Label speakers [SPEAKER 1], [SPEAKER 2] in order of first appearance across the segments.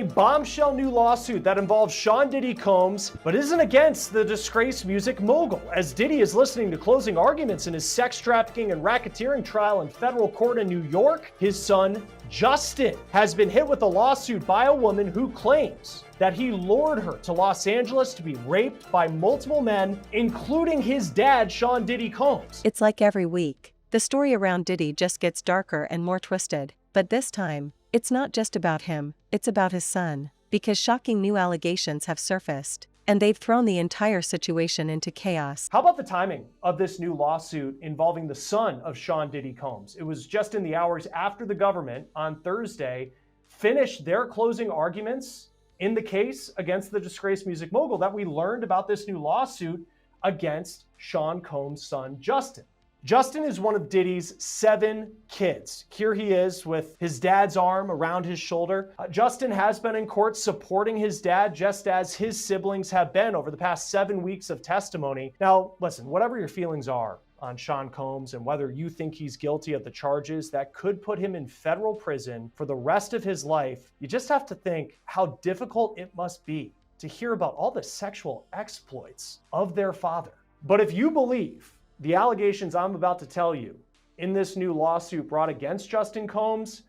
[SPEAKER 1] bombshell new lawsuit that involves Sean Diddy Combs, but isn't against the disgraced music mogul, as Diddy is listening to closing arguments in his sex trafficking and racketeering trial in federal court in New York. His son, Justin, has been hit with a lawsuit by a woman who claims that he lured her to Los Angeles to be raped by multiple men, including his dad, Sean Diddy Combs.
[SPEAKER 2] It's like every week, the story around Diddy just gets darker and more twisted, but this time, it's not just about him, it's about his son, because shocking new allegations have surfaced, and they've thrown the entire situation into chaos.
[SPEAKER 1] How about the timing of this new lawsuit involving the son of Sean Diddy Combs? It was just in the hours after the government on Thursday finished their closing arguments in the case against the disgraced music mogul that we learned about this new lawsuit against Sean Combs' son, Justin. Justin is one of Diddy's 7 kids. Here he is with his dad's arm around his shoulder. Justin has been in court supporting his dad, just as his siblings have been over the past 7 weeks of testimony. Now, listen, whatever your feelings are on Sean Combs and whether you think he's guilty of the charges that could put him in federal prison for the rest of his life, you just have to think how difficult it must be to hear about all the sexual exploits of their father. But if you believe the allegations I'm about to tell you in this new lawsuit brought against Justin Combs,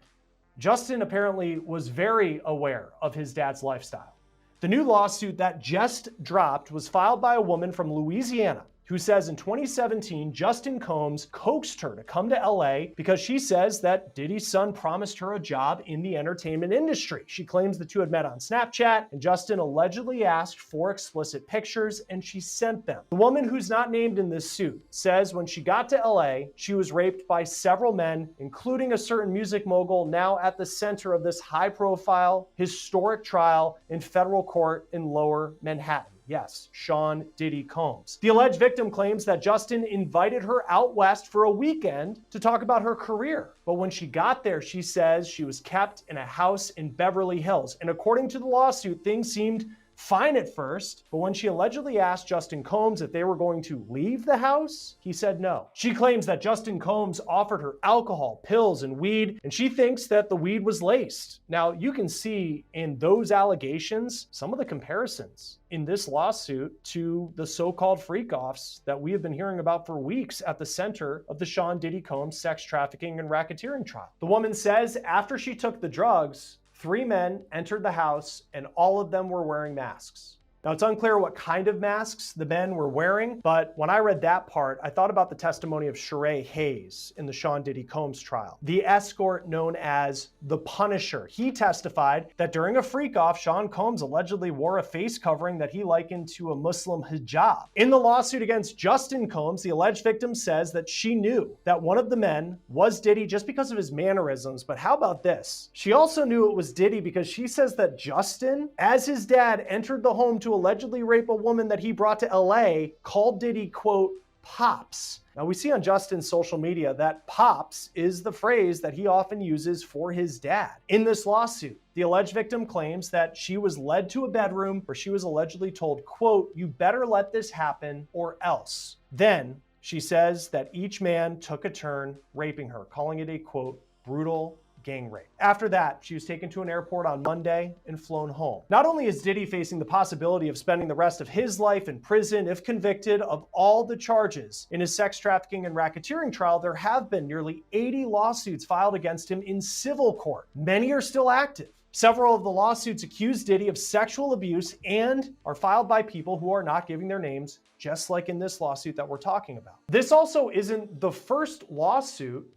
[SPEAKER 1] Justin apparently was very aware of his dad's lifestyle. The new lawsuit that just dropped was filed by a woman from Louisiana who says in 2017, Justin Combs coaxed her to come to LA because she says that Diddy's son promised her a job in the entertainment industry. She claims the two had met on Snapchat, and Justin allegedly asked for explicit pictures, and she sent them. The woman, who's not named in this suit, says when she got to LA, she was raped by several men, including a certain music mogul now at the center of this high-profile, historic trial in federal court in Lower Manhattan. Yes, Sean Diddy Combs. The alleged victim claims that Justin invited her out west for a weekend to talk about her career. But when she got there, she says she was kept in a house in Beverly Hills. And according to the lawsuit, things seemed fine at first, but when she allegedly asked Justin Combs if they were going to leave the house, he said no. She claims that Justin Combs offered her alcohol, pills, and weed, and she thinks that the weed was laced. Now, you can see in those allegations some of the comparisons in this lawsuit to the so-called freak-offs that we have been hearing about for weeks at the center of the Sean Diddy Combs sex trafficking and racketeering trial. The woman says after she took the drugs, 3 men entered the house and all of them were wearing masks. Now, it's unclear what kind of masks the men were wearing, but when I read that part, I thought about the testimony of Sheree Hayes in the Sean Diddy Combs trial, the escort known as the Punisher. He testified that during a freak-off, Sean Combs allegedly wore a face covering that he likened to a Muslim hijab. In the lawsuit against Justin Combs, the alleged victim says that she knew that one of the men was Diddy just because of his mannerisms, but how about this? She also knew it was Diddy because she says that Justin, as his dad entered the home to allegedly rape a woman that he brought to LA, called Diddy, quote, Pops. Now, we see on Justin's social media that Pops is the phrase that he often uses for his dad. In this lawsuit, the alleged victim claims that she was led to a bedroom where she was allegedly told, quote, you better let this happen or else. Then she says that each man took a turn raping her, calling it a, quote, brutal gang rape. After that, she was taken to an airport on Monday and flown home. Not only is Diddy facing the possibility of spending the rest of his life in prison if convicted of all the charges in his sex trafficking and racketeering trial, there have been nearly 80 lawsuits filed against him in civil court. Many are still active. Several of the lawsuits accuse Diddy of sexual abuse and are filed by people who are not giving their names, just like in this lawsuit that we're talking about. This also isn't the first lawsuit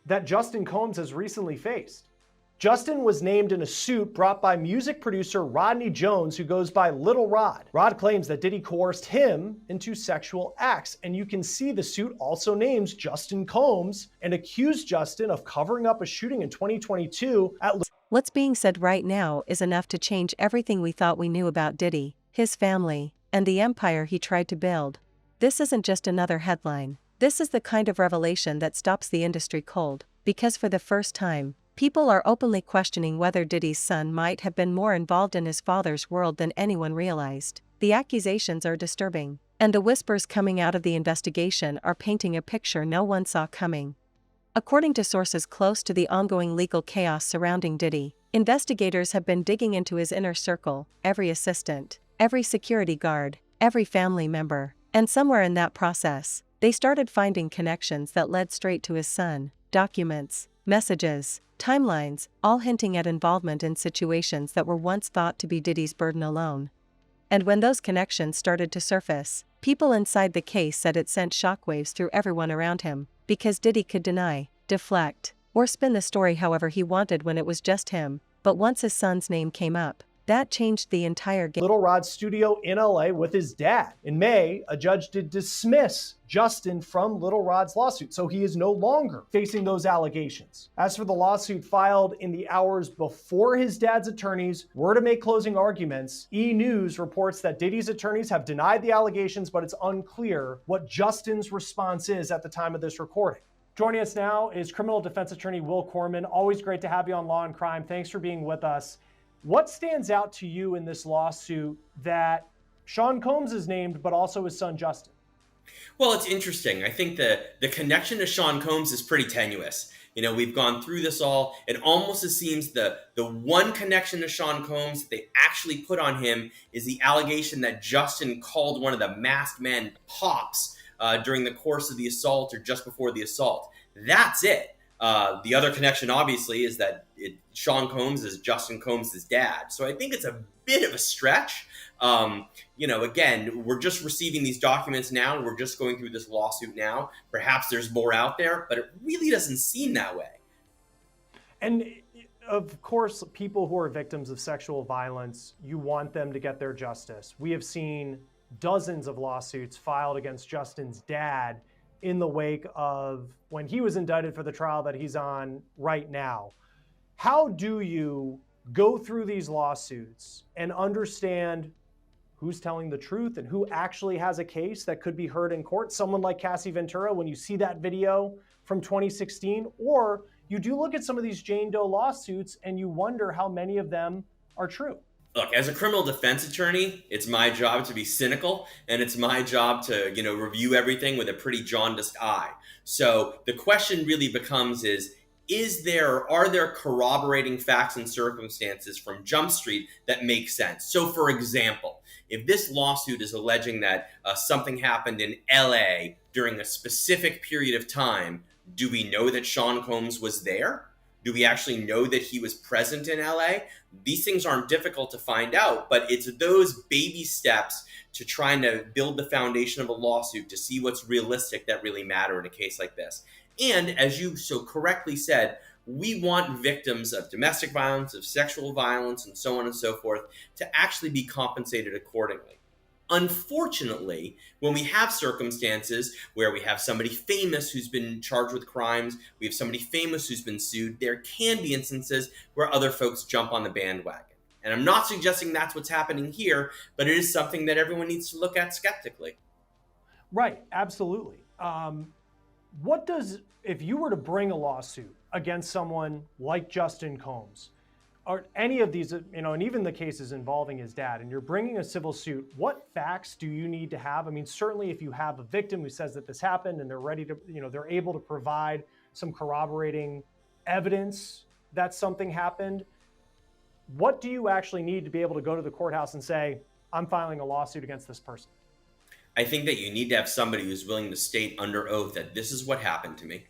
[SPEAKER 1] that Justin Combs has recently faced. Justin was named in a suit brought by music producer Rodney Jones, who goes by Little Rod. Rod claims that Diddy coerced him into sexual acts, and you can see the suit also names Justin Combs and accused Justin of covering up a shooting in 2022 at...
[SPEAKER 2] What's being said right now is enough to change everything we thought we knew about Diddy, his family, and the empire he tried to build. This isn't just another headline. This is the kind of revelation that stops the industry cold, because for the first time, people are openly questioning whether Diddy's son might have been more involved in his father's world than anyone realized. The accusations are disturbing, and the whispers coming out of the investigation are painting a picture no one saw coming. According to sources close to the ongoing legal chaos surrounding Diddy, investigators have been digging into his inner circle, every assistant, every security guard, every family member, and somewhere in that process, they started finding connections that led straight to his son, documents, messages, timelines, all hinting at involvement in situations that were once thought to be Diddy's burden alone. And when those connections started to surface, people inside the case said it sent shockwaves through everyone around him, because Diddy could deny, deflect, or spin the story however he wanted when it was just him, but once his son's name came up, that changed the entire game.
[SPEAKER 1] Little Rod's studio in LA with his dad. In May, a judge did dismiss Justin from Little Rod's lawsuit, so he is no longer facing those allegations. As for the lawsuit filed in the hours before his dad's attorneys were to make closing arguments, E! News reports that Diddy's attorneys have denied the allegations, but it's unclear what Justin's response is at the time of this recording. Joining us now is criminal defense attorney Will Corman. Always great to have you on Law and Crime. Thanks for being with us. What stands out to you in this lawsuit that Sean Combs is named, but also his son Justin?
[SPEAKER 3] Well, it's interesting. I think the connection to Sean Combs is pretty tenuous. You know, we've gone through this all. It almost seems the one connection to Sean Combs that they actually put on him is the allegation that Justin called one of the masked men Pops during the course of the assault or just before the assault. That's it. The other connection, obviously, is that Sean Combs is Justin Combs' dad. So I think it's a bit of a stretch. Again, we're just receiving these documents now. We're just going through this lawsuit now. Perhaps there's more out there, but it really doesn't seem that way.
[SPEAKER 1] And of course, people who are victims of sexual violence, you want them to get their justice. We have seen dozens of lawsuits filed against Justin's dad in the wake of when he was indicted for the trial that he's on right now. How do you go through these lawsuits and understand who's telling the truth and who actually has a case that could be heard in court? Someone like Cassie Ventura, when you see that video from 2016, or you do look at some of these Jane Doe lawsuits and you wonder how many of them are true.
[SPEAKER 3] Look, as a criminal defense attorney, it's my job to be cynical, and it's my job to, review everything with a pretty jaundiced eye. So the question really becomes are there corroborating facts and circumstances from Jump Street that make sense? So for example, if this lawsuit is alleging that something happened in LA during a specific period of time, do we know that Sean Combs was there? Do we actually know that he was present in LA? These things aren't difficult to find out, but it's those baby steps to trying to build the foundation of a lawsuit to see what's realistic that really matter in a case like this. And as you so correctly said, we want victims of domestic violence, of sexual violence, and so on and so forth to actually be compensated accordingly. Unfortunately, when we have circumstances where we have somebody famous who's been charged with crimes, we have somebody famous who's been sued, there can be instances where other folks jump on the bandwagon. And I'm not suggesting that's what's happening here, but it is something that everyone needs to look at skeptically.
[SPEAKER 1] Right, absolutely. If you were to bring a lawsuit against someone like Justin Combs, or any of these, and even the cases involving his dad, and you're bringing a civil suit, what facts do you need to have? I mean, certainly if you have a victim who says that this happened and they're ready to, they're able to provide some corroborating evidence that something happened, what do you actually need to be able to go to the courthouse and say, I'm filing a lawsuit against this person?
[SPEAKER 3] I think that you need to have somebody who's willing to state under oath that this is what happened to me,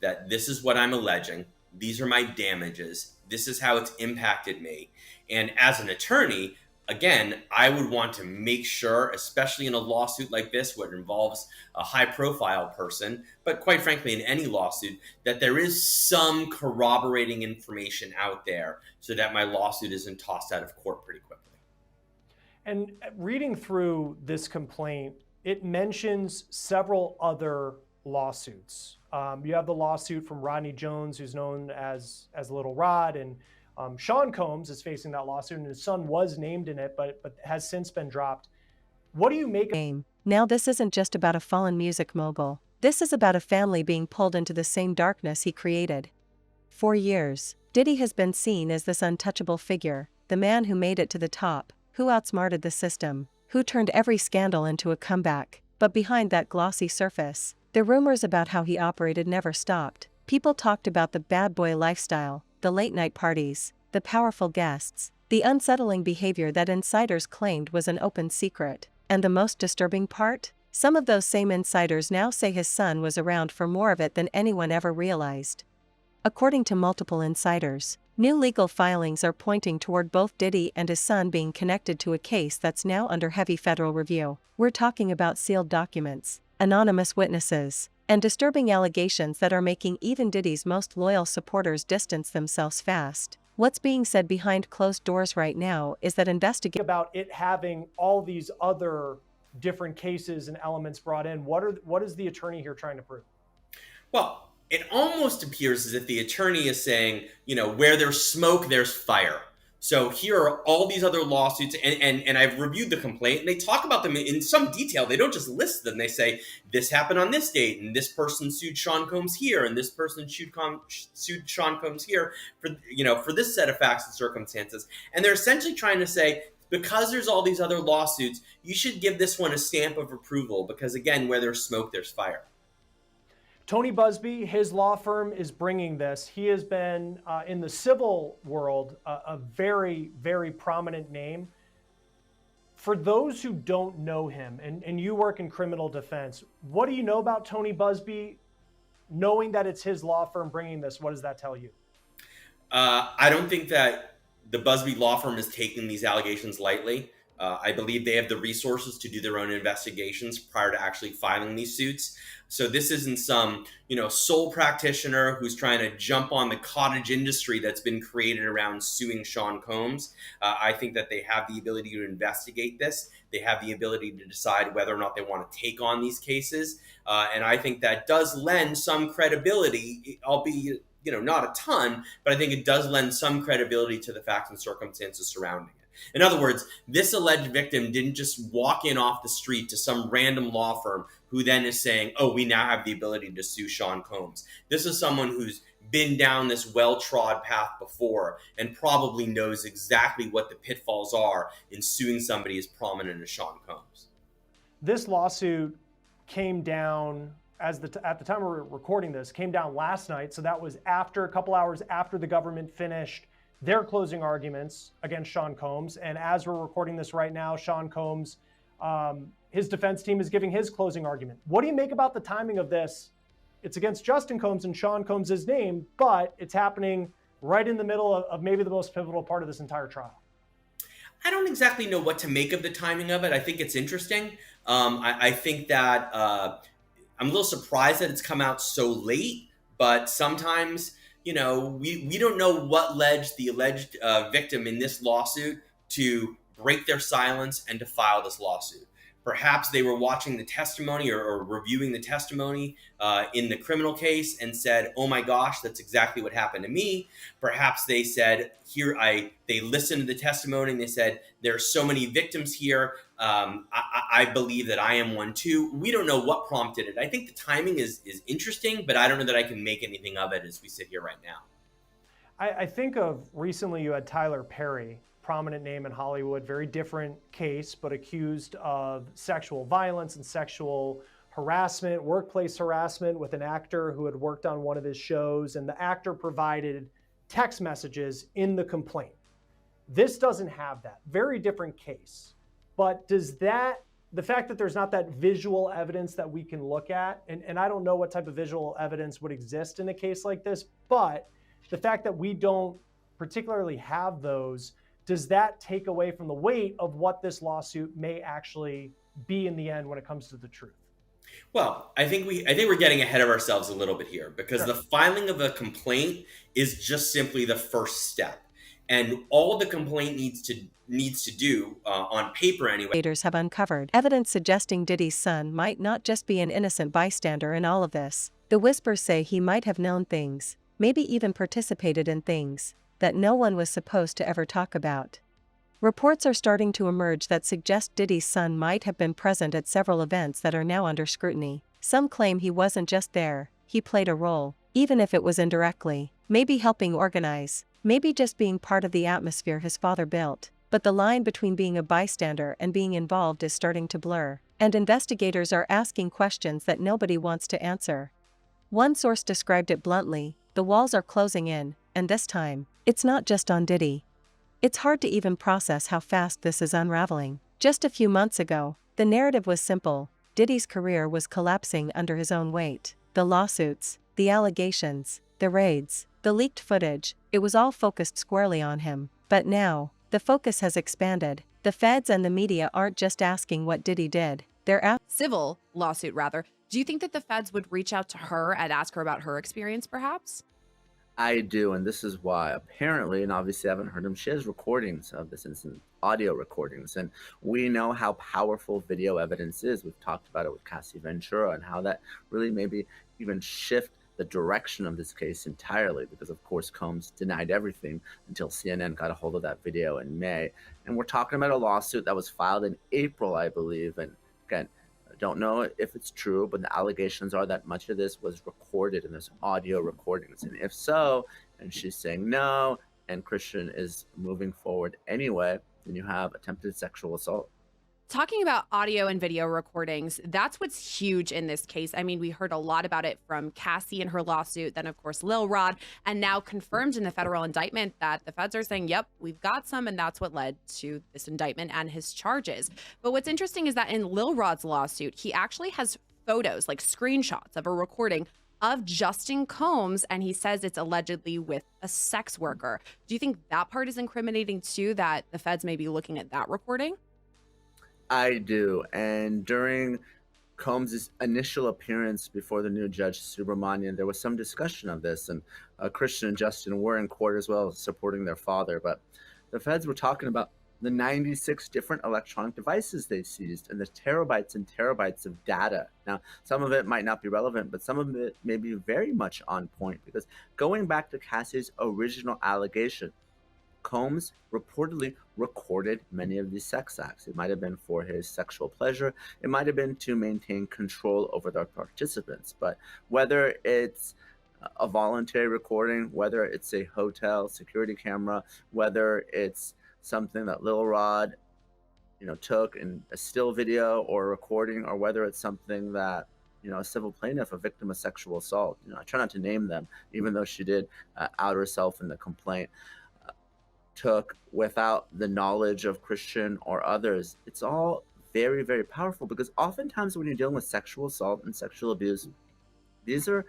[SPEAKER 3] that this is what I'm alleging, these are my damages, this is how it's impacted me. And as an attorney, again, I would want to make sure, especially in a lawsuit like this, where it involves a high-profile person, but quite frankly, in any lawsuit, that there is some corroborating information out there so that my lawsuit isn't tossed out of court pretty quickly.
[SPEAKER 1] And reading through this complaint, it mentions several other lawsuits. You have the lawsuit from Rodney Jones, who's known as Little Rod, and Sean Combs is facing that lawsuit, and his son was named in it, but has since been dropped. What do you make of?
[SPEAKER 2] Now this isn't just about a fallen music mogul. This is about a family being pulled into the same darkness he created. For years, Diddy has been seen as this untouchable figure, the man who made it to the top, who outsmarted the system, who turned every scandal into a comeback. But behind that glossy surface, the rumors about how he operated never stopped. People talked about the bad boy lifestyle, the late-night parties, the powerful guests, the unsettling behavior that insiders claimed was an open secret. And the most disturbing part? Some of those same insiders now say his son was around for more of it than anyone ever realized. According to multiple insiders, new legal filings are pointing toward both Diddy and his son being connected to a case that's now under heavy federal review. We're talking about sealed documents, anonymous witnesses, and disturbing allegations that are making even Diddy's most loyal supporters distance themselves fast. What's being said behind closed doors right now is that investigators
[SPEAKER 1] about it having all these other different cases and elements brought in. What is the attorney here trying to prove?
[SPEAKER 3] Well, it almost appears as if the attorney is saying, where there's smoke, there's fire. So here are all these other lawsuits, and I've reviewed the complaint, and they talk about them in some detail. They don't just list them. They say, this happened on this date, and this person sued Sean Combs here, and this person sued Sean Combs here for this set of facts and circumstances. And they're essentially trying to say, because there's all these other lawsuits, you should give this one a stamp of approval, because again, where there's smoke, there's fire.
[SPEAKER 1] Tony Buzbee, his law firm is bringing this. He has been in the civil world a very, very prominent name. For those who don't know him, and you work in criminal defense, what do you know about Tony Buzbee? Knowing that it's his law firm bringing this, what does that tell you?
[SPEAKER 3] I don't think that the Buzbee law firm is taking these allegations lightly. I believe they have the resources to do their own investigations prior to actually filing these suits. So this isn't some, sole practitioner who's trying to jump on the cottage industry that's been created around suing Sean Combs. I think that they have the ability to investigate this. They have the ability to decide whether or not they want to take on these cases. And I think that does lend some credibility, albeit, not a ton, but I think it does lend some credibility to the facts and circumstances surrounding it. In other words, this alleged victim didn't just walk in off the street to some random law firm who then is saying, oh, we now have the ability to sue Sean Combs. This is someone who's been down this well-trod path before and probably knows exactly what the pitfalls are in suing somebody as prominent as Sean Combs.
[SPEAKER 1] This lawsuit came down at the time we're recording this, came down last night. So that was a couple hours after the government finished their closing arguments against Sean Combs. And as we're recording this right now, Sean Combs, his defense team is giving his closing argument. What do you make about the timing of this? It's against Justin Combs and Sean Combs' name, but it's happening right in the middle of maybe the most pivotal part of this entire trial.
[SPEAKER 3] I don't exactly know what to make of the timing of it. I think it's interesting. I think that I'm a little surprised that it's come out so late, but sometimes we don't know what led the alleged victim in this lawsuit to break their silence and to file this lawsuit. Perhaps they were watching the testimony or reviewing the testimony in the criminal case and said, oh my gosh, that's exactly what happened to me. Perhaps they said, they listened to the testimony and they said, there are so many victims here. I believe that I am one too. We don't know what prompted it. I think the timing is interesting, but I don't know that I can make anything of it as we sit here right now.
[SPEAKER 1] I think of recently you had Tyler Perry, prominent name in Hollywood, very different case, but accused of sexual violence and sexual harassment, workplace harassment with an actor who had worked on one of his shows, and the actor provided text messages in the complaint. This doesn't have that. Very different case. But the fact that there's not that visual evidence that we can look at, and I don't know what type of visual evidence would exist in a case like this, but the fact that we don't particularly have those, does that take away from the weight of what this lawsuit may actually be in the end when it comes to the truth?
[SPEAKER 3] Well, I think we're getting ahead of ourselves a little bit here because
[SPEAKER 1] Sure.
[SPEAKER 3] The filing of a complaint is just simply the first step. And all the complaint needs to do, on paper anyway.
[SPEAKER 2] Investigators have uncovered evidence suggesting Diddy's son might not just be an innocent bystander in all of this. The whispers say he might have known things, maybe even participated in things, that no one was supposed to ever talk about. Reports are starting to emerge that suggest Diddy's son might have been present at several events that are now under scrutiny. Some claim he wasn't just there, he played a role, even if it was indirectly, maybe helping organize, maybe just being part of the atmosphere his father built. But the line between being a bystander and being involved is starting to blur, and investigators are asking questions that nobody wants to answer. One source described it bluntly: the walls are closing in, and this time, it's not just on Diddy. It's hard to even process how fast this is unraveling. Just a few months ago, the narrative was simple: Diddy's career was collapsing under his own weight. The lawsuits, the allegations, the raids, the leaked footage, it was all focused squarely on him. But now, the focus has expanded. The feds and the media aren't just asking what Diddy did, they're
[SPEAKER 4] civil lawsuit rather. Do you think that the feds would reach out to her and ask her about her experience, perhaps?
[SPEAKER 5] I do, and this is why. Apparently, and obviously I haven't heard them, she has recordings of this incident, audio recordings, and we know how powerful video evidence is. We've talked about it with Cassie Ventura and how that really maybe even shift the direction of this case entirely, because of course Combs denied everything until CNN got a hold of that video in May. And we're talking about a lawsuit that was filed in April, I believe, and again, I don't know if it's true, but the allegations are that much of this was recorded in this audio recordings. And if so, and she's saying no, and Christian is moving forward anyway, then you have attempted sexual assault.
[SPEAKER 4] Talking about audio and video recordings, that's what's huge in this case. I mean, we heard a lot about it from Cassie in her lawsuit, then of course Lil Rod, and now confirmed in the federal indictment that the feds are saying, yep, we've got some, and that's what led to this indictment and his charges. But what's interesting is that in Lil Rod's lawsuit, he actually has photos, like screenshots of a recording of Justin Combs, and he says it's allegedly with a sex worker. Do you think that part is incriminating too, that the feds may be looking at that recording?
[SPEAKER 5] I do. And during Combs' initial appearance before the new judge, Subramanian, there was some discussion of this, and Christian and Justin were in court as well, supporting their father. But the feds were talking about the 96 different electronic devices they seized and the terabytes and terabytes of data. Now, some of it might not be relevant, but some of it may be very much on point, because going back to Cassie's original allegation, Combs reportedly recorded many of these sex acts. It might have been for his sexual pleasure. It might have been to maintain control over the participants. But whether it's a voluntary recording, whether it's a hotel security camera, whether it's something that Lil Rod, took in a still video or a recording, or whether it's something that a civil plaintiff, a victim of sexual assault, I try not to name them, even though she did out herself in the complaint, took without the knowledge of Christian or others. It's all very, very powerful, because oftentimes when you're dealing with sexual assault and sexual abuse, these are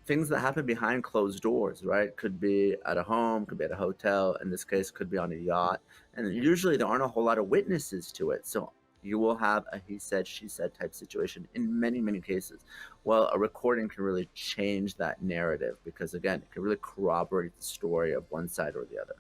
[SPEAKER 5] things that happen behind closed doors, right? Could be at a home, could be at a hotel, in this case could be on a yacht, and usually there aren't a whole lot of witnesses to it. So you will have a he said, she said type situation in many, many cases. Well, a recording can really change that narrative, because again, it can really corroborate the story of one side or the other.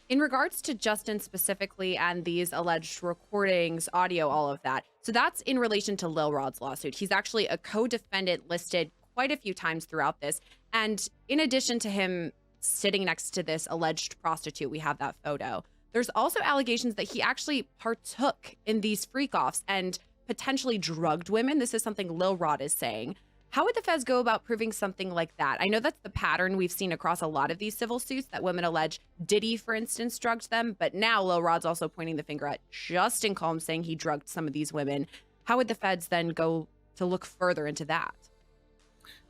[SPEAKER 4] In regards to Justin specifically and these alleged recordings, audio, all of that, so that's in relation to Lil Rod's lawsuit. He's actually a co-defendant listed quite a few times throughout this. And in addition to him sitting next to this alleged prostitute, we have that photo. There's also allegations that he actually partook in these freak-offs and potentially drugged women. This is something Lil Rod is saying. How would the feds go about proving something like that? I know that's the pattern we've seen across a lot of these civil suits, that women allege Diddy, for instance, drugged them. But now Lil Rod's also pointing the finger at Justin Combs, saying he drugged some of these women. How would the feds then go to look further into that?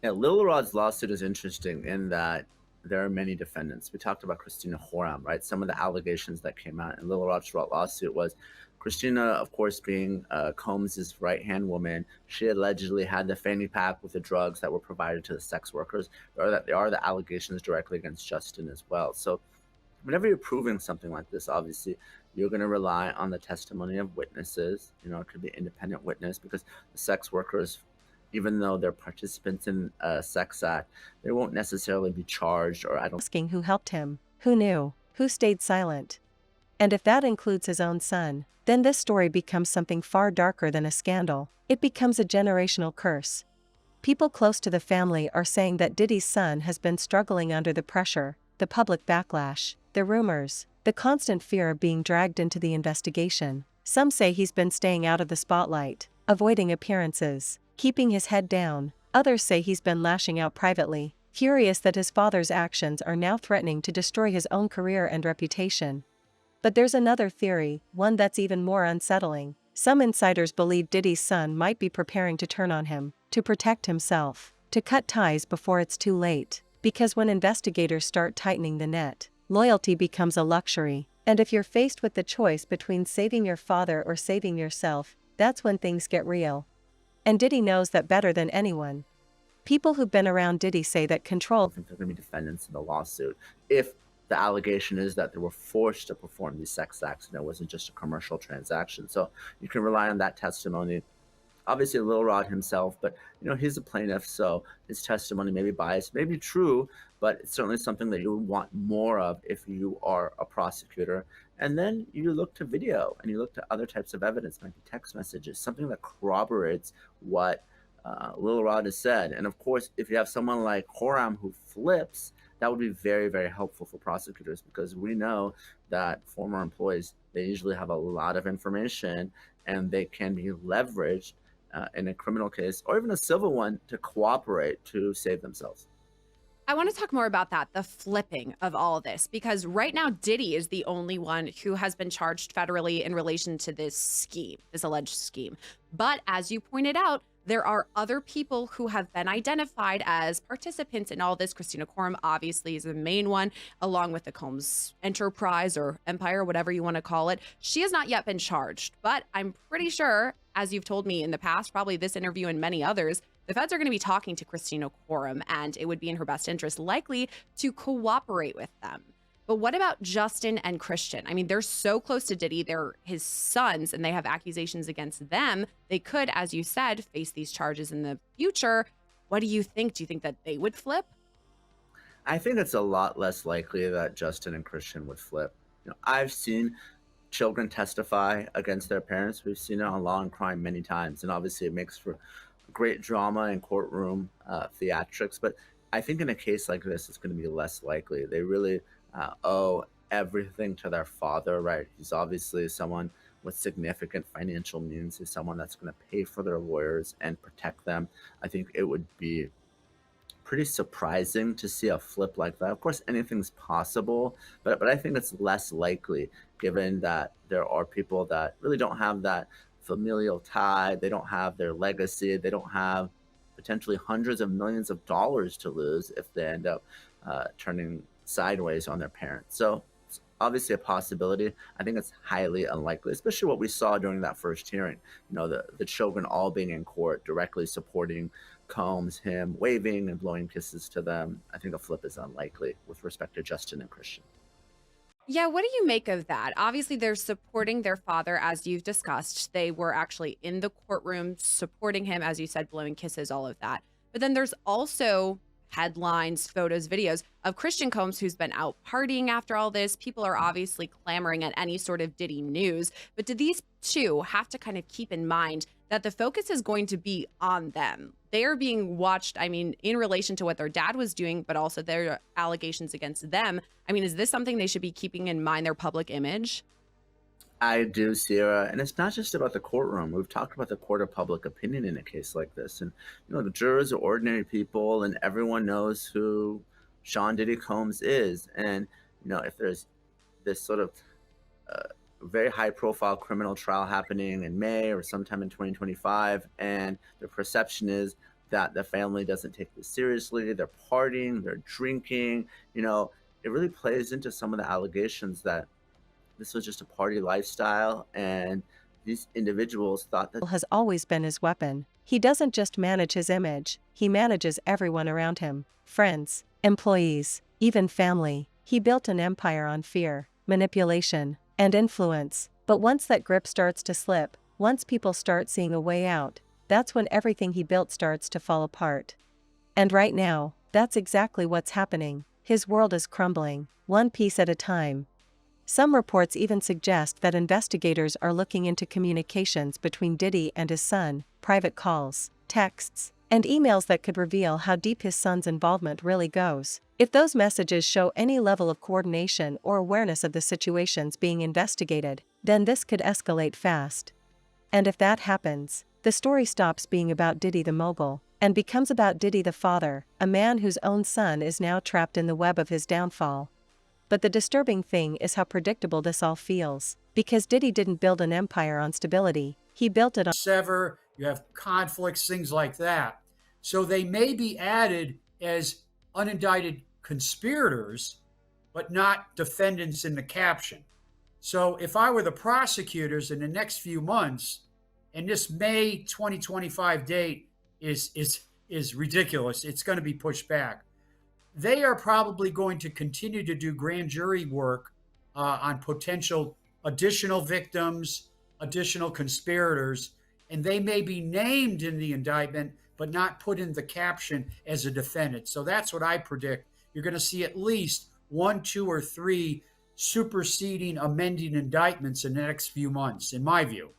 [SPEAKER 5] Yeah, Lil Rod's lawsuit is interesting in that there are many defendants. We talked about Christina Horam, right? Some of the allegations that came out in Lil Rod's lawsuit was Christina, of course, being Combs' right-hand woman. She allegedly had the fanny pack with the drugs that were provided to the sex workers, or that there are the allegations directly against Justin as well. So whenever you're proving something like this, obviously, you're going to rely on the testimony of witnesses. It could be an independent witness, because the sex workers, even though they're participants in a sex act, they won't necessarily be charged, or
[SPEAKER 2] asking who helped him, who knew, who stayed silent. And if that includes his own son, then this story becomes something far darker than a scandal. It becomes a generational curse. People close to the family are saying that Diddy's son has been struggling under the pressure, the public backlash, the rumors, the constant fear of being dragged into the investigation. Some say he's been staying out of the spotlight, avoiding appearances, keeping his head down. Others say he's been lashing out privately, furious that his father's actions are now threatening to destroy his own career and reputation. But there's another theory, one that's even more unsettling. Some insiders believe Diddy's son might be preparing to turn on him, to protect himself. to cut ties before it's too late. Because when investigators start tightening the net, loyalty becomes a luxury. And if you're faced with the choice between saving your father or saving yourself, that's when things get real. And Diddy knows that better than anyone. People who've been around Diddy say that control.
[SPEAKER 5] I think they're going to be defendants in the lawsuit if the allegation is that they were forced to perform these sex acts and it wasn't just a commercial transaction. So you can rely on that testimony. Obviously, Lil Rod himself, but he's a plaintiff, so his testimony may be biased, may be true, but it's certainly something that you would want more of if you are a prosecutor. And then you look to video and you look to other types of evidence, maybe text messages, something that corroborates what Lil Rod has said. And of course, if you have someone like Horam who flips, that would be very, very helpful for prosecutors, because we know that former employees, they usually have a lot of information and they can be leveraged in a criminal case or even a civil one to cooperate to save themselves.
[SPEAKER 4] I want to talk more about that, the flipping of all of this, because right now Diddy is the only one who has been charged federally in relation to this scheme, this alleged scheme. But as you pointed out, there are other people who have been identified as participants in all this. Christina Coram obviously is the main one, along with the Combs enterprise or empire, whatever you want to call it. She has not yet been charged, but I'm pretty sure, as you've told me in the past, probably this interview and many others, the feds are going to be talking to Christina Coram, and it would be in her best interest likely to cooperate with them. But what about Justin and Christian? I mean, they're so close to Diddy. They're his sons, and they have accusations against them. They could, as you said, face these charges in the future. What do you think? Do you think that they would flip?
[SPEAKER 5] I think it's a lot less likely that Justin and Christian would flip. I've seen children testify against their parents. We've seen it on Law and Crime many times, and obviously it makes for great drama and courtroom theatrics. But I think in a case like this, it's going to be less likely. They really owe everything to their father, right? He's obviously someone with significant financial means. He's someone that's going to pay for their lawyers and protect them. I think it would be pretty surprising to see a flip like that. Of course, anything's possible, but I think it's less likely, given that there are people that really don't have that familial tie. They don't have their legacy. They don't have potentially hundreds of millions of dollars to lose if they end up turning sideways on their parents. So it's obviously a possibility. I think it's highly unlikely, especially what we saw during that first hearing. The children all being in court, directly supporting Combs, him waving and blowing kisses to them. I think a flip is unlikely with respect to Justin and Christian.
[SPEAKER 4] Yeah, what do you make of that? Obviously, they're supporting their father, as you've discussed. They were actually in the courtroom supporting him, as you said, blowing kisses, all of that. But then there's also headlines, photos, videos of Christian Combs, who's been out partying after all this. People are obviously clamoring at any sort of Diddy news. But do these two have to kind of keep in mind that the focus is going to be on them? They are being watched, I mean, in relation to what their dad was doing, but also their allegations against them. I mean, is this something they should be keeping in mind, their public image?
[SPEAKER 5] I do, Sierra, and it's not just about the courtroom. We've talked about the court of public opinion in a case like this, and the jurors are ordinary people, and everyone knows who Sean Diddy Combs is. And if there's this sort of very high-profile criminal trial happening in May or sometime in 2025, and the perception is that the family doesn't take this seriously, they're partying, they're drinking, it really plays into some of the allegations that this was just a party lifestyle, and these individuals thought that
[SPEAKER 2] has always been his weapon. He doesn't just manage his image, he manages everyone around him. Friends, employees, even family. He built an empire on fear, manipulation, and influence. But once that grip starts to slip, once people start seeing a way out, that's when everything he built starts to fall apart. And right now, that's exactly what's happening. His world is crumbling, one piece at a time. Some reports even suggest that investigators are looking into communications between Diddy and his son, private calls, texts, and emails that could reveal how deep his son's involvement really goes. If those messages show any level of coordination or awareness of the situations being investigated, then this could escalate fast. And if that happens, the story stops being about Diddy the mogul and becomes about Diddy the father, a man whose own son is now trapped in the web of his downfall. But the disturbing thing is how predictable this all feels, because Diddy didn't build an empire on stability, he built it on
[SPEAKER 6] sever, you have conflicts, things like that. So they may be added as unindicted conspirators, but not defendants in the caption. So if I were the prosecutors in the next few months, and this May 2025 date is ridiculous, it's going to be pushed back. They are probably going to continue to do grand jury work on potential additional victims, additional conspirators, and they may be named in the indictment, but not put in the caption as a defendant. So that's what I predict. You're going to see at least 1, 2, or 3 superseding, amending indictments in the next few months, in my view.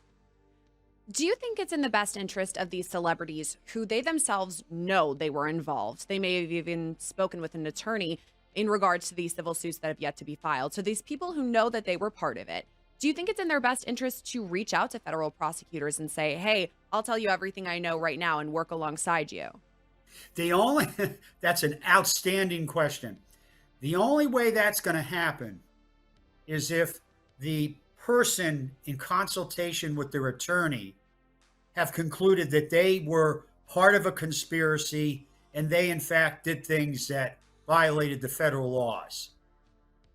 [SPEAKER 4] Do you think it's in the best interest of these celebrities who they themselves know they were involved? They may have even spoken with an attorney in regards to these civil suits that have yet to be filed. So these people who know that they were part of it, do you think it's in their best interest to reach out to federal prosecutors and say, hey, I'll tell you everything I know right now and work alongside you?
[SPEAKER 6] That's an outstanding question. The only way that's going to happen is if the person, in consultation with their attorney, have concluded that they were part of a conspiracy and they in fact did things that violated the federal laws.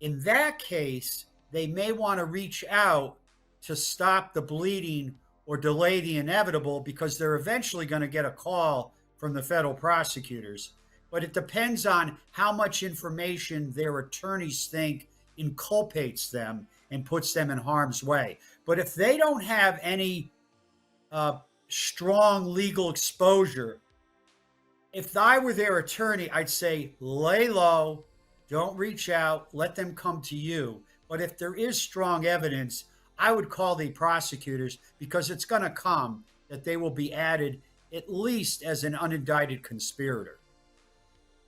[SPEAKER 6] In that case, they may want to reach out to stop the bleeding or delay the inevitable, because they're eventually going to get a call from the federal prosecutors. But it depends on how much information their attorneys think inculpates them and puts them in harm's way. But if they don't have any strong legal exposure, if I were their attorney, I'd say lay low, don't reach out, let them come to you. But if there is strong evidence, I would call the prosecutors, because it's going to come that they will be added at least as an unindicted conspirator.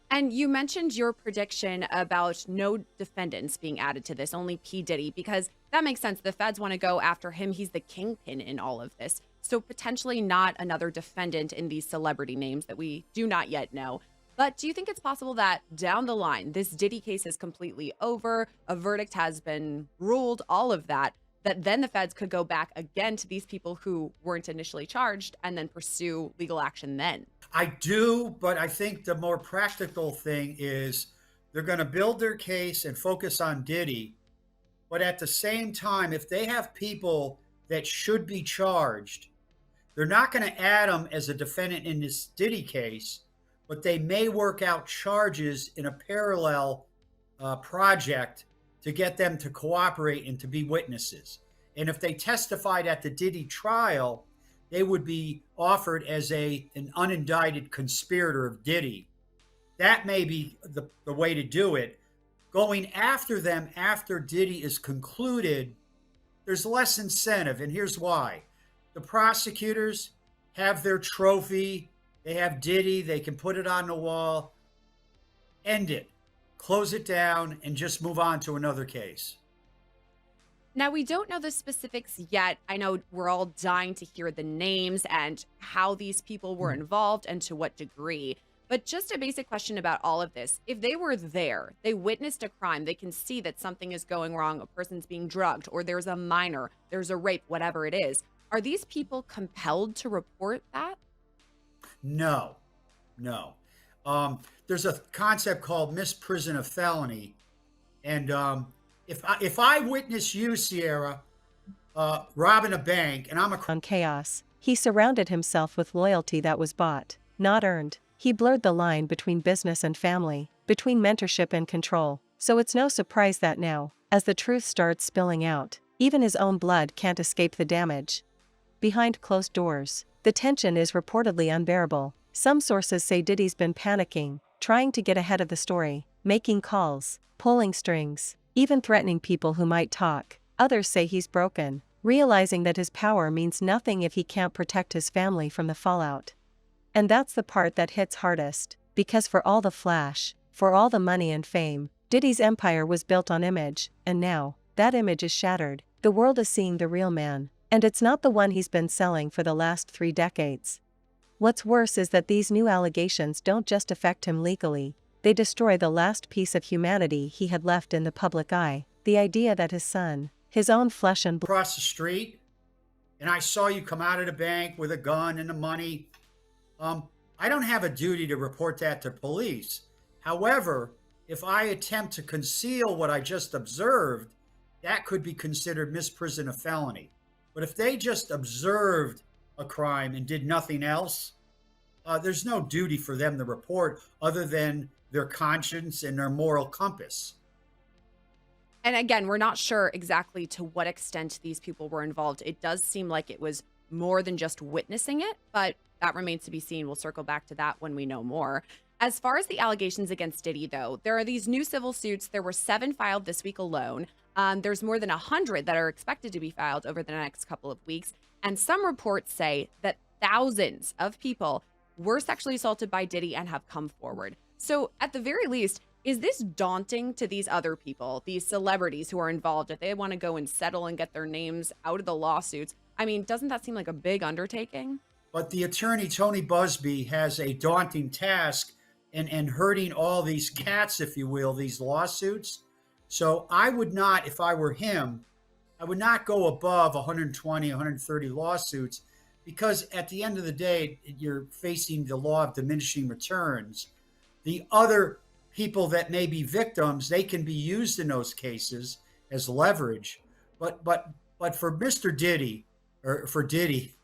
[SPEAKER 4] And you mentioned your prediction about no defendants being added to this, only P. Diddy, because that makes sense. The feds want to go after him. He's the kingpin in all of this. So potentially not another defendant in these celebrity names that we do not yet know. But do you think it's possible that down the line, this Diddy case is completely over, a verdict has been ruled, all of that, that then the feds could go back again to these people who weren't initially charged and then pursue legal action then?
[SPEAKER 6] I do, but I think the more practical thing is they're going to build their case and focus on Diddy. But at the same time, if they have people that should be charged, they're not going to add them as a defendant in this Diddy case, but they may work out charges in a parallel project to get them to cooperate and to be witnesses. And if they testified at the Diddy trial, they would be offered as an unindicted conspirator of Diddy. That may be the way to do it. Going after them after Diddy is concluded, there's less incentive, and here's why. The prosecutors have their trophy, they have Diddy, they can put it on the wall, end it, close it down, and just move on to another case.
[SPEAKER 4] Now, we don't know the specifics yet. I know we're all dying to hear the names and how these people were involved and to what degree. But just a basic question about all of this. If they were there, they witnessed a crime, they can see that something is going wrong, a person's being drugged, or there's a minor, there's a rape, whatever it is. Are these people compelled to report that?
[SPEAKER 6] No. There's a concept called misprision of felony. And if I witness you, Sierra, robbing a bank, and I'm
[SPEAKER 2] on chaos, he surrounded himself with loyalty that was bought, not earned. He blurred the line between business and family, between mentorship and control. So it's no surprise that now, as the truth starts spilling out, even his own blood can't escape the damage. Behind closed doors, the tension is reportedly unbearable. Some sources say Diddy's been panicking, trying to get ahead of the story, making calls, pulling strings, even threatening people who might talk. Others say he's broken, realizing that his power means nothing if he can't protect his family from the fallout. And that's the part that hits hardest, because for all the flash, for all the money and fame, Diddy's empire was built on image, and now, that image is shattered. The world is seeing the real man, and it's not the one he's been selling for the last 3 decades. What's worse is that these new allegations don't just affect him legally, they destroy the last piece of humanity he had left in the public eye, the idea that his son, his own flesh and blood,
[SPEAKER 6] across the street, and I saw you come out of the bank with a gun and the money. I don't have a duty to report that to police. However, if I attempt to conceal what I just observed, that could be considered misprision of felony. But if they just observed a crime and did nothing else, there's no duty for them to report other than their conscience and their moral compass.
[SPEAKER 4] And again, we're not sure exactly to what extent these people were involved. It does seem like it was more than just witnessing it, but that remains to be seen. We'll circle back to that when we know more. As far as the allegations against Diddy, though, there are these new civil suits. There were 7 filed this week alone. There's more than 100 that are expected to be filed over the next couple of weeks. And some reports say that thousands of people were sexually assaulted by Diddy and have come forward. So at the very least, is this daunting to these other people, these celebrities who are involved, if they want to go and settle and get their names out of the lawsuits? I mean, doesn't that seem like a big undertaking?
[SPEAKER 6] But the attorney, Tony Busby, has a daunting task in hurting all these cats, if you will, these lawsuits. So I would not, if I were him, I would not go above 120, 130 lawsuits, because at the end of the day, you're facing the law of diminishing returns. The other people that may be victims, they can be used in those cases as leverage. But for Mr. Diddy, or for Diddy,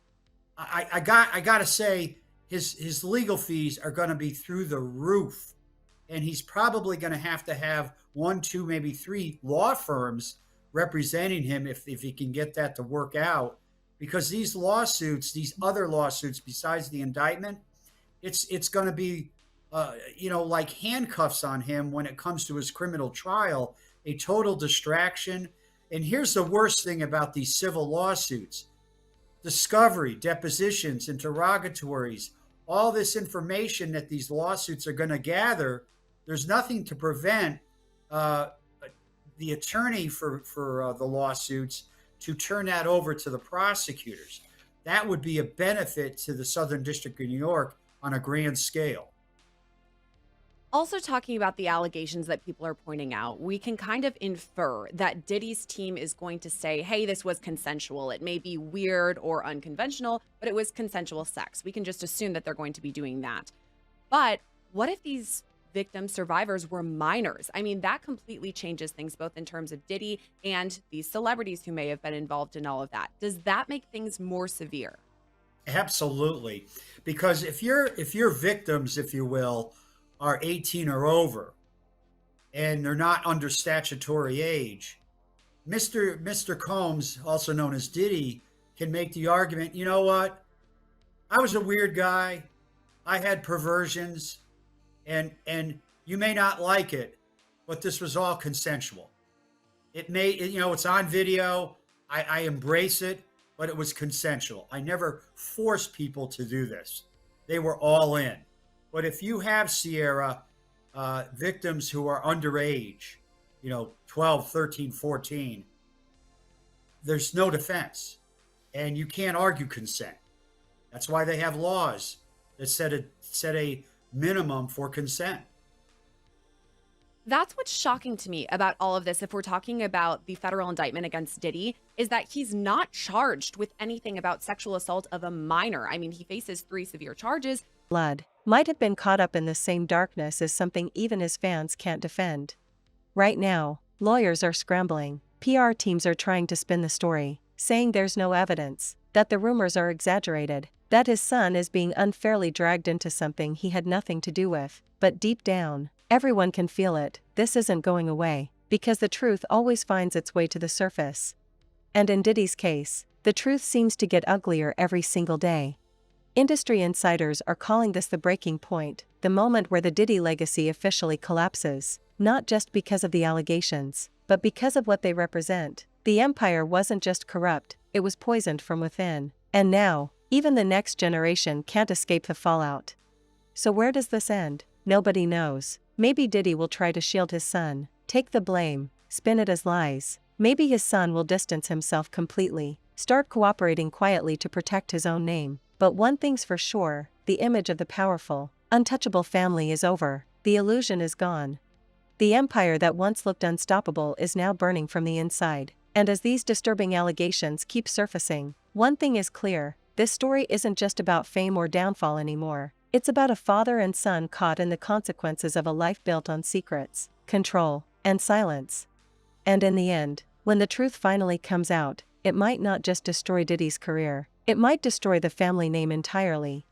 [SPEAKER 6] I got to say his legal fees are going to be through the roof, and he's probably going to have 1, 2, maybe 3 law firms representing him if he can get that to work out. Because these lawsuits, these other lawsuits besides the indictment, it's going to be like handcuffs on him when it comes to his criminal trial, a total distraction. And here's the worst thing about these civil lawsuits: discovery, depositions, interrogatories, all this information that these lawsuits are going to gather. There's nothing to prevent the attorney for the lawsuits to turn that over to the prosecutors. That would be a benefit to the Southern District of New York on a grand scale.
[SPEAKER 4] Also, talking about the allegations that people are pointing out, we can kind of infer that Diddy's team is going to say, hey, this was consensual. It may be weird or unconventional, but it was consensual sex. We can just assume that they're going to be doing that. But what if these victim survivors were minors? I mean, that completely changes things, both in terms of Diddy and these celebrities who may have been involved in all of that. Does that make things more severe?
[SPEAKER 6] Absolutely. Because if your victims, if you will, are 18 or over and they're not under statutory age, Mr. Combs, also known as Diddy, can make the argument, you know what? I was a weird guy. I had perversions, and you may not like it, but this was all consensual. It's on video. I embrace it, but it was consensual. I never forced people to do this. They were all in. But if you have, Sierra, victims who are underage, 12, 13, 14, there's no defense. And you can't argue consent. That's why they have laws that set a minimum for consent.
[SPEAKER 4] That's what's shocking to me about all of this, if we're talking about the federal indictment against Diddy, is that he's not charged with anything about sexual assault of a minor. I mean, he faces 3 severe charges.
[SPEAKER 2] Blood might have been caught up in the same darkness as something even his fans can't defend. Right now, lawyers are scrambling. PR teams are trying to spin the story, saying there's no evidence, that the rumors are exaggerated, that his son is being unfairly dragged into something he had nothing to do with. But deep down, everyone can feel it. This isn't going away, because the truth always finds its way to the surface. And in Diddy's case, the truth seems to get uglier every single day. Industry insiders are calling this the breaking point, the moment where the Diddy legacy officially collapses, not just because of the allegations, but because of what they represent. The empire wasn't just corrupt, it was poisoned from within. And now, even the next generation can't escape the fallout. So where does this end? Nobody knows. Maybe Diddy will try to shield his son, take the blame, spin it as lies. Maybe his son will distance himself completely, start cooperating quietly to protect his own name. But one thing's for sure, the image of the powerful, untouchable family is over. The illusion is gone. The empire that once looked unstoppable is now burning from the inside. And as these disturbing allegations keep surfacing, one thing is clear: this story isn't just about fame or downfall anymore. It's about a father and son caught in the consequences of a life built on secrets, control, and silence. And in the end, when the truth finally comes out, it might not just destroy Diddy's career, it might destroy the family name entirely.